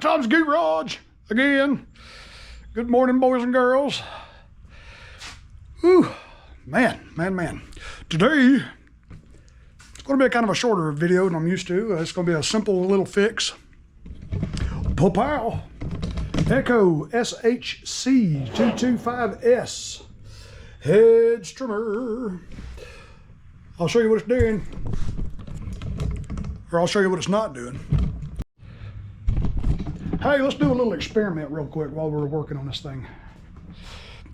Tom's Garage again. Good morning, boys and girls. Whew, man. Today, it's going to be kind of a shorter video than I'm used to. It's going to be a simple little fix. Pow! Echo SHC225S Hedge trimmer. I'll show you what it's doing, or I'll show you what it's not doing. Hey, let's do a little experiment real quick while we're working on this thing.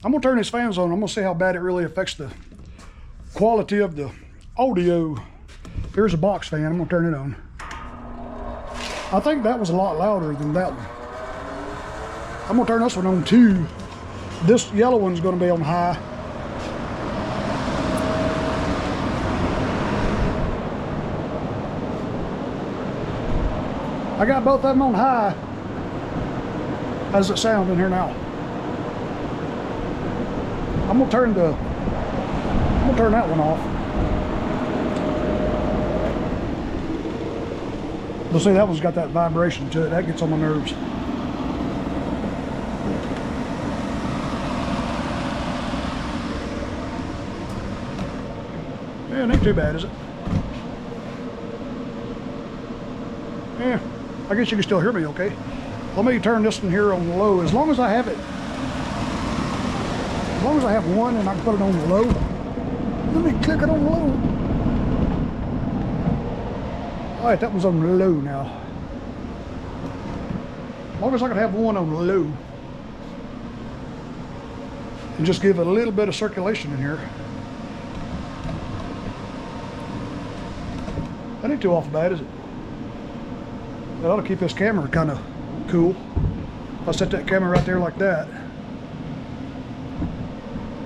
I'm gonna turn these fans on. I'm gonna see how bad it really affects the quality of the audio. Here's a box fan. I'm gonna turn it on. I think that was a lot louder than that one. I'm gonna turn this one on too. This yellow one's gonna be on high. I got both of them on high. How does it sound in here now? I'm gonna turn that one off. You'll see that one's got that vibration to it. That gets on my nerves. Yeah, it ain't too bad, is it? Yeah, I guess you can still hear me okay. Let me turn this one here on low. As long as I have one and I can put it on the low. Let me click it on low. All right, that one's on low now. As long as I can have one on low. And just give it a little bit of circulation in here. That ain't too awful bad, is it? That ought to keep this camera kind of cool. I'll set that camera right there like that.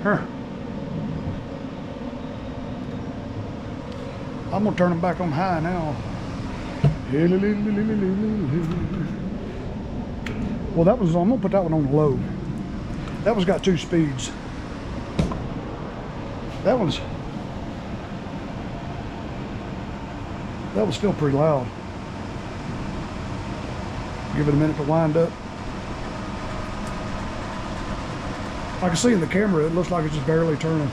Huh. I'm gonna turn them back on high now. Well, that was, I'm gonna put that one on low. That one's got 2 speeds. That was still pretty loud. Give it a minute to wind up. I can see in the camera it looks like it's just barely turning,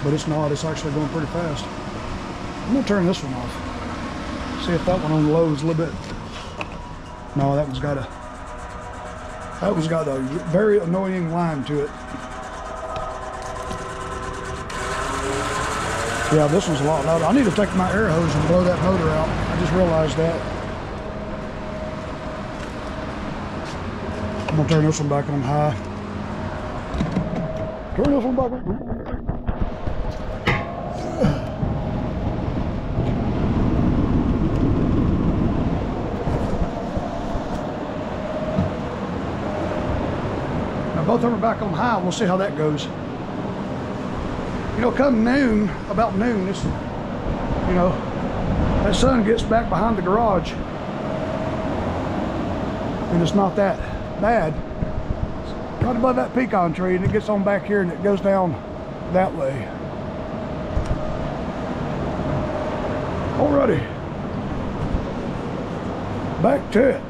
but it's not. It's actually going pretty fast. I'm gonna turn this one off. See if that one on low is a little bit. No, that one's got a very annoying whine to it. Yeah, this one's a lot louder. I need to take my air hose and blow that motor out. I just realized that. I'm gonna turn this one back on high. Turn this one back on. Now both of them are back on high. We'll see how that goes. You know, come noon, about noon, this, you know, that sun gets back behind the garage, and it's not that bad. It's right above that pecan tree, and it gets on back here and it goes down that way. Alrighty, back to it.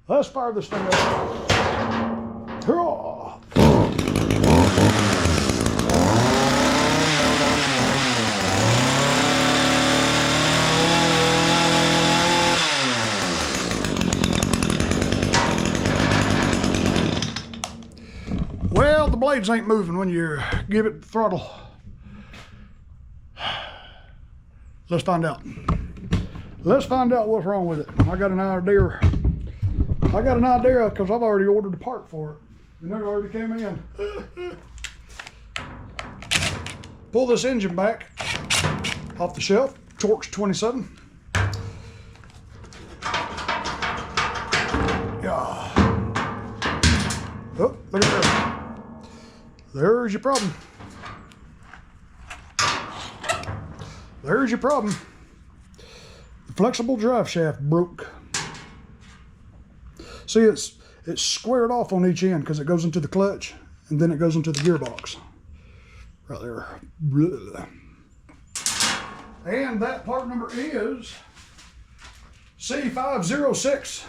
Let's fire this thing up. Hurrah! Well, the blades ain't moving when you give it the throttle. Let's find out. Let's find out what's wrong with it. I got an idea because I've already ordered the part for it. And it already came in. Pull this engine back off the shelf. Torque's 27. Yeah. Oh, look at that. There's your problem. There's your problem. The flexible drive shaft broke. See, it's squared off on each end because it goes into the clutch and then it goes into the gearbox. Right there. Blah. And that part number is C506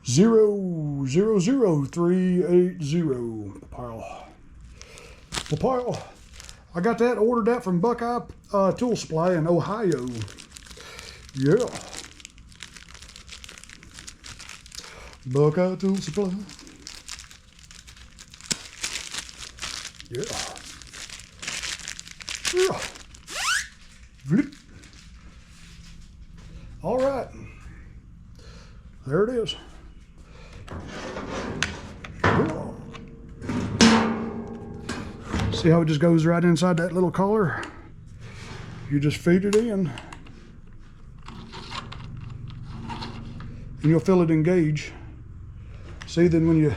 000380 pile. I got that, ordered that from Buckeye Tool Supply in Ohio. Yeah. Buckeye Tool Supply. Yeah. Yeah. Flip. All right. There it is. Yeah. See how it just goes right inside that little collar? You just feed it in. And you'll feel it engage. See, then when you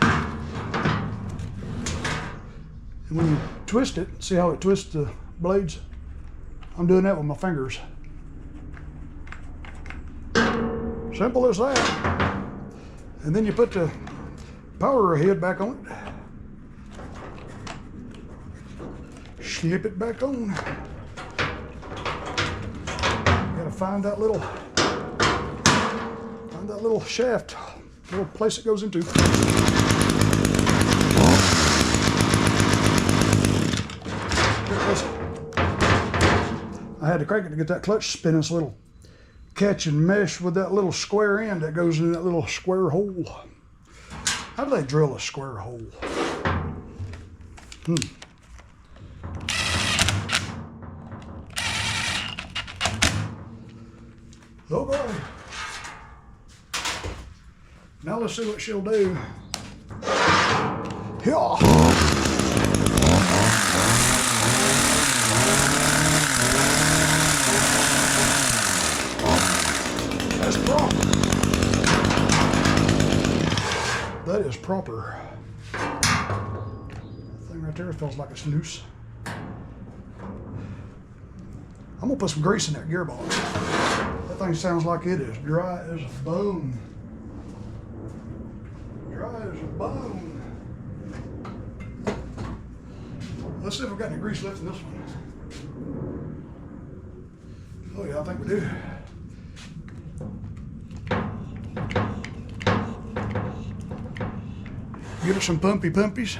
twist it, see how it twists the blades? I'm doing that with my fingers. Simple as that. And then you put the power head back on it. Slip it back on. Gotta find that little shaft, little place it goes into. I had to crank it to get that clutch spinning, so it'll catch and mesh with that little square end that goes in that little square hole. How do they drill a square hole? Oh boy. Now let's see what she'll do. Yeah. That's proper. That is proper. That thing right there feels like it's loose. I'm gonna put some grease in that gearbox. That thing sounds like it is dry as a bone. Dry as a bone. Let's see if we've got any grease left in this one. Oh yeah, I think we do. Give it some pumpies.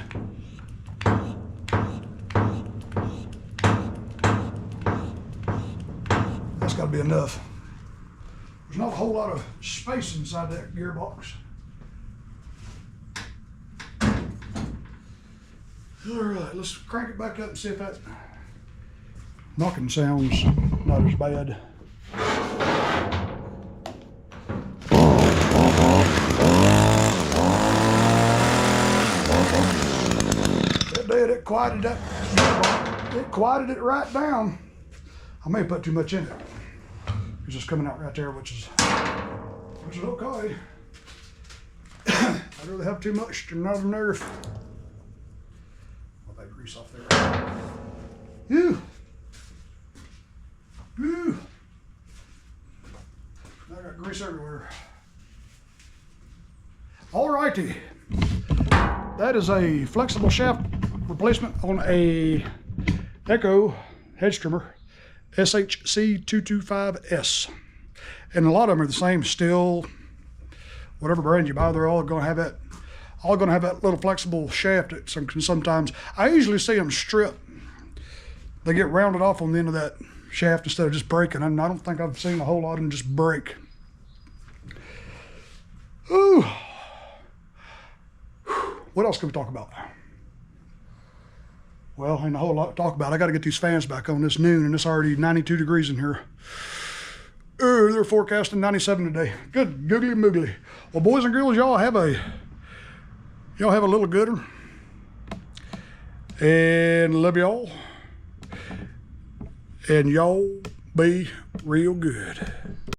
That's got to be enough. There's not a whole lot of space inside that gearbox. All right, let's crank it back up and see if that knocking sounds not as bad. It quieted that. It quieted it right down. I may have put too much in it. It's just coming out right there, which is okay. I'd rather have too much than not enough. I'll take grease off there. Ew. Ew. I got grease everywhere. All righty. That is a flexible shaft replacement on a Echo hedge trimmer, SHC225S. And a lot of them are the same, still, whatever brand you buy, they're all gonna have that little flexible shaft that sometimes, I usually see them strip. They get rounded off on the end of that shaft instead of just breaking. And I don't think I've seen a whole lot of them just break. Ooh. What else can we talk about? Well, ain't a whole lot to talk about. I got to get these fans back on this noon, and it's already 92 degrees in here. They're forecasting 97 today. Good googly moogly. Well, boys and girls, y'all have a little gooder, and love y'all, and y'all be real good.